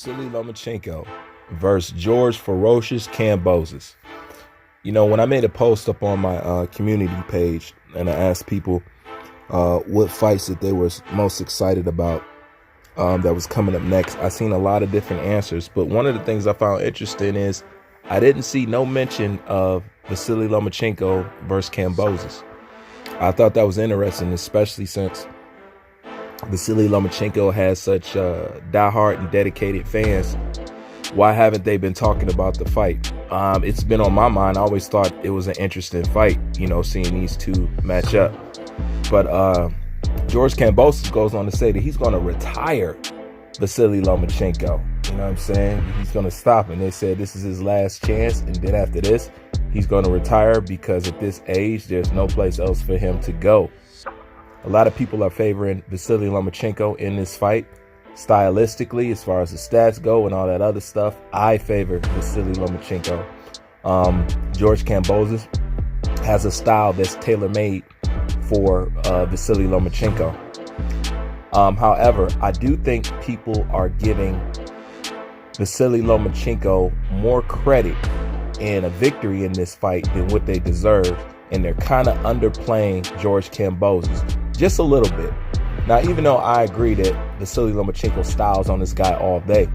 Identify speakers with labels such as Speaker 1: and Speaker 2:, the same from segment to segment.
Speaker 1: Vasily Lomachenko versus George Ferocious Kambosos. You know, when I made a post up on my community page and I asked people what fights that they were most excited about that was coming up next, I seen a lot of different answers. But one of the things I found interesting is I didn't see no mention of Vasily Lomachenko versus Kambosos. I thought that was interesting, especially since Vasily Lomachenko has such diehard and dedicated fans. Why haven't they been talking about the fight? It's been on my mind. I always thought it was an interesting fight, you know, seeing these two match up. But George Kambosos goes on to say that he's going to retire Vasily Lomachenko. You know what I'm saying? He's going to stop. And they said this is his last chance. And then after this, he's going to retire because at this age, there's no place else for him to go. A lot of people are favoring Vasily Lomachenko in this fight. Stylistically, as far as the stats go and all that other stuff, I favor Vasily Lomachenko. George Kambosos has a style that's tailor-made for Vasily Lomachenko. However, I do think people are giving Vasily Lomachenko more credit in a victory in this fight than what they deserve, and they're kind of underplaying George Kambosos just a little bit. Now, even though I agree that Vasily Lomachenko styles on this guy all day,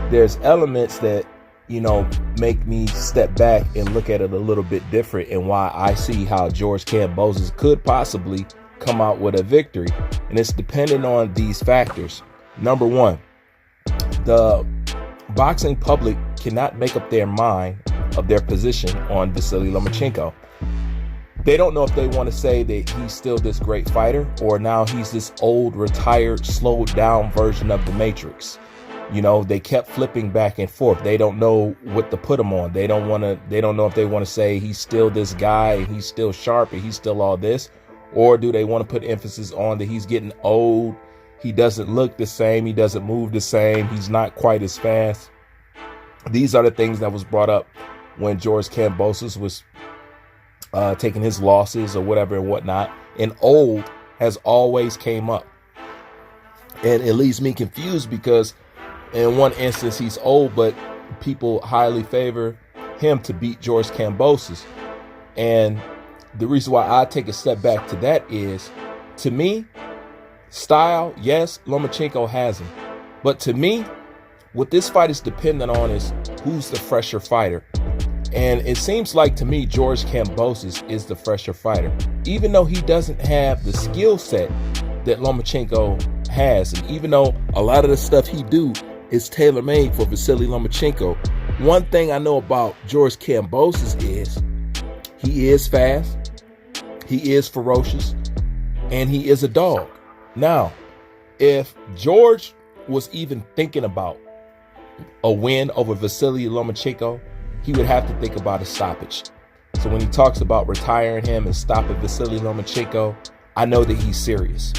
Speaker 1: there's elements that, you know, make me step back and look at it a little bit different, and why I see how George Kambosos could possibly come out with a victory. And it's dependent on these factors. Number one, the boxing public cannot make up their mind of their position on Vasily Lomachenko. They don't know if they want to say that he's still this great fighter, or now he's this old, retired, slowed down version of the Matrix. You know, they kept flipping back and forth. They don't know what to put him on. They don't know if they want to say he's still this guy and he's still sharp and he's still all this, or do they want to put emphasis on that he's getting old, he doesn't look the same, he doesn't move the same, he's not quite as fast. These are the things that was brought up when George Kambosos was taking his losses or whatever and whatnot, and old has always came up. And it leaves me confused because in one instance he's old, but people highly favor him to beat George Kambosos. And the reason why I take a step back to that is, to me, style, yes, Lomachenko has him. But to me, what this fight is dependent on is who's the fresher fighter. And it seems like to me George Kambosos is the fresher fighter, even though he doesn't have the skill set that Lomachenko has. And even though a lot of the stuff he do is tailor-made for Vasily Lomachenko, one thing I know about George Kambosos is he is fast, he is ferocious, and he is a dog. Now, if George was even thinking about a win over Vasily Lomachenko, he would have to think about a stoppage. So when he talks about retiring him and stopping Vasily Lomachenko, I know that he's serious.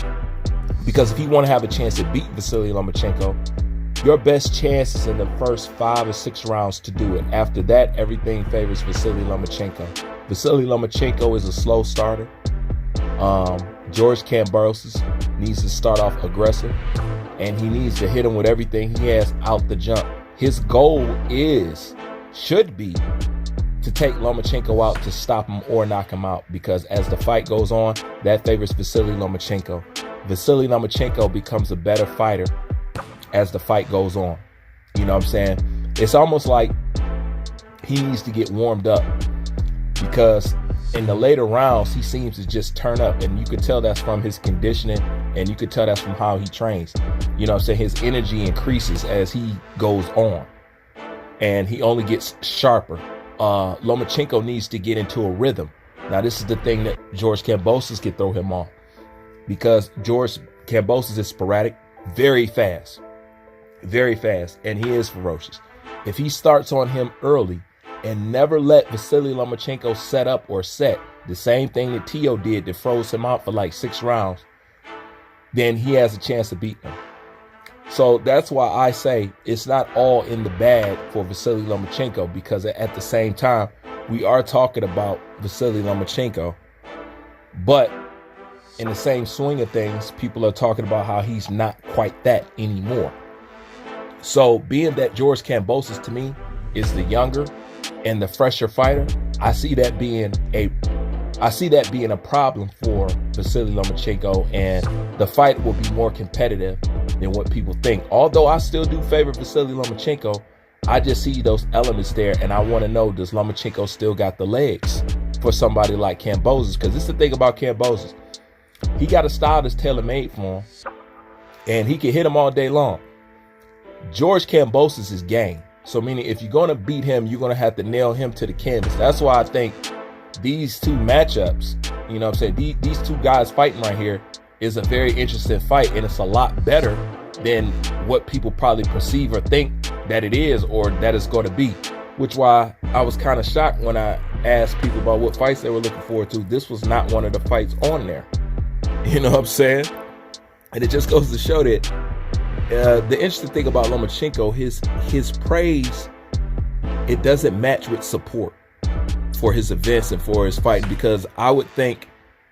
Speaker 1: Because if you want to have a chance to beat Vasily Lomachenko, your best chance is in the first 5 or 6 rounds to do it. After that, everything favors Vasily Lomachenko. Vasily Lomachenko is a slow starter. George Kambosos needs to start off aggressive, and he needs to hit him with everything he has out the jump. His goal should be to take Lomachenko out, to stop him or knock him out, because as the fight goes on, that favors Vasily Lomachenko. Vasily Lomachenko becomes a better fighter as the fight goes on. You know what I'm saying? It's almost like he needs to get warmed up, because in the later rounds, he seems to just turn up, and you could tell that's from his conditioning, and you could tell that's from how he trains. You know what I'm saying? His energy increases as he goes on, and he only gets sharper. Lomachenko needs to get into a rhythm. Now, this is the thing that George Kambosos can throw him off, because George Kambosos is sporadic, very fast, and he is ferocious. If he starts on him early and never let Vasily Lomachenko set up or set, the same thing that Tio did that froze him out for like 6 rounds, then he has a chance to beat him. So that's why I say it's not all in the bag for Vasily Lomachenko, because at the same time, we are talking about Vasily Lomachenko. But in the same swing of things, people are talking about how he's not quite that anymore. So being that George Kambosos to me is the younger and the fresher fighter, I see that being a problem for Vasily Lomachenko, and the fight will be more competitive than what people think. Although I still do favor Vasily Lomachenko, I just see those elements there, and I want to know, does Lomachenko still got the legs for somebody like Kambosos? Because this is the thing about Kambosos. He got a style that's tailor-made for him, and he can hit him all day long. George Kambosos is game. So meaning if you're going to beat him, you're going to have to nail him to the canvas. That's why I think these two matchups, you know what I'm saying, these two guys fighting right here is a very interesting fight, and it's a lot better than what people probably perceive or think that it is or that it's going to be, which why I was kind of shocked when I asked people about what fights they were looking forward to. This was not one of the fights on there. You know what I'm saying? And it just goes to show that the interesting thing about Lomachenko, his praise, it doesn't match with support for his events and for his fighting, because I would think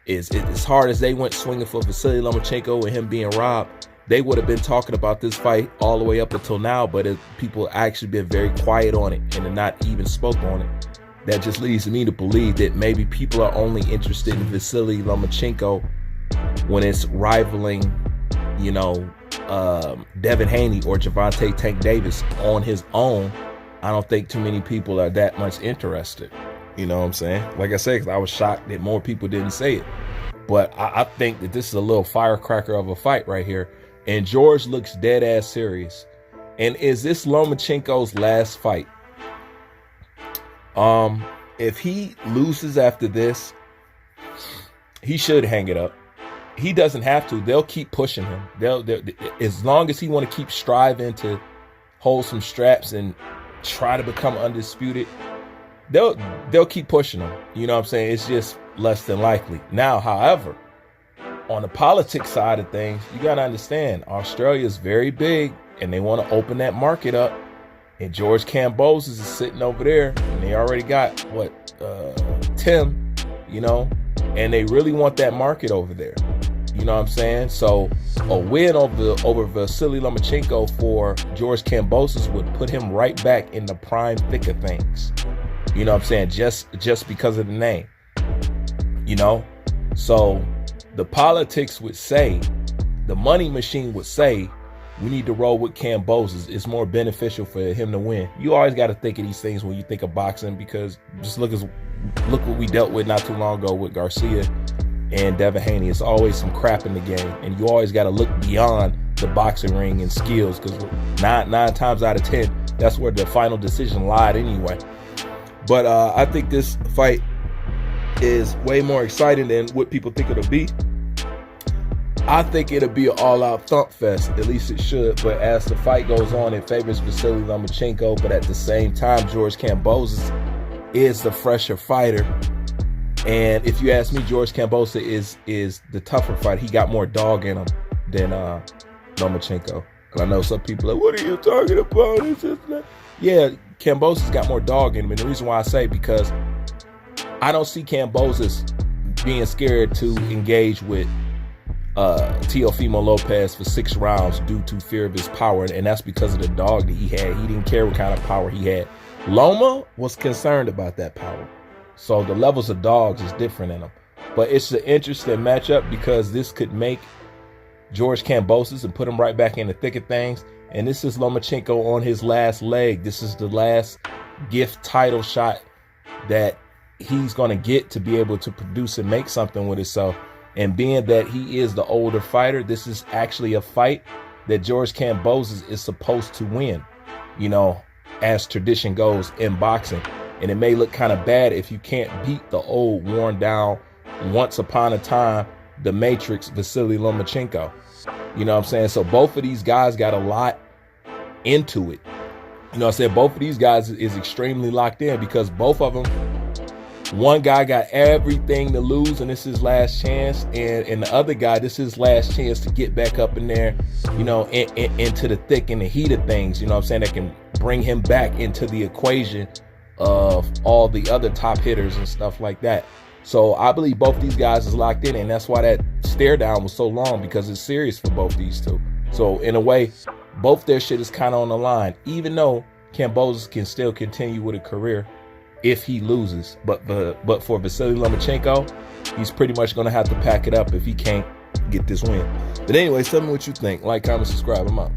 Speaker 1: as hard as they went swinging for Vasily Lomachenko and him being robbed, they would have been talking about this fight all the way up until now, but people actually been very quiet on it and not even spoke on it. That just leads me to believe that maybe people are only interested in Vasily Lomachenko when it's rivaling, you know, Devin Haney or Gervonta Tank Davis on his own. I don't think too many people are that much interested. You know what I'm saying? Like I said, 'cause I was shocked that more people didn't say it. But I think that this is a little firecracker of a fight right here. And George looks dead ass serious. And is this Lomachenko's last fight? If he loses after this, he should hang it up. He doesn't have to. They'll keep pushing him. They'll as long as he want to keep striving to hold some straps and try to become undisputed, they'll keep pushing him. You know what I'm saying? It's just less than likely. Now, however, on the politics side of things, you got to understand, Australia is very big and they want to open that market up. And George Kambosos is sitting over there, and they already got Tim, you know, and they really want that market over there. You know what I'm saying? So a win over Vasily Lomachenko for George Kambosos would put him right back in the prime thick of things. You know what I'm saying? Just because of the name. You know? So the politics would say, the money machine would say, we need to roll with Kambosos. It's more beneficial for him to win. You always got to think of these things when you think of boxing, because just look what we dealt with not too long ago with Garcia and Devin Haney. It's always some crap in the game, and you always got to look beyond the boxing ring and skills, because nine times out of 10, that's where the final decision lied anyway. But I think this fight is way more exciting than what people think it'll be. I think it'll be an all-out thump fest. At least it should. But as the fight goes on, it favors Vasily Lomachenko. But at the same time, George Kambosos is the fresher fighter. And if you ask me, George Kambosos is the tougher fighter. He got more dog in him than Lomachenko. And I know some people are like, what are you talking about? It's just not. Yeah, Kambosos got more dog in him. And the reason why I say, because I don't see Kambosos being scared to engage with Teofimo Lopez for 6 rounds due to fear of his power, and that's because of the dog that he had. He didn't care what kind of power he had. Loma was concerned about that power. So the levels of dogs is different in them. But it's an interesting matchup, because this could make George Kambosos and put him right back in the thick of things. And this is Lomachenko on his last leg. This is the last gift title shot that he's going to get to be able to produce and make something with himself. And being that he is the older fighter, this is actually a fight that George Kambosos is supposed to win, you know, as tradition goes in boxing. And it may look kind of bad if you can't beat the old, worn down, once upon a time, the Matrix, Vasily Lomachenko. You know what I'm saying? So both of these guys got a lot into it. You know what I'm saying? Both of these guys is extremely locked in, because both of them, one guy got everything to lose and this is his last chance, and the other guy, this is his last chance to get back up in there, you know, into the thick and the heat of things, you know what I'm saying, that can bring him back into the equation of all the other top hitters and stuff like that. So I believe both these guys is locked in, and that's why that stare down was so long, because it's serious for both these two. So in a way, Both their shit is kind of on the line, even though Kambosos can still continue with a career if he loses. But for Vasily Lomachenko, he's pretty much going to have to pack it up if he can't get this win. But anyways, tell me what you think. Like, comment, subscribe. I'm out.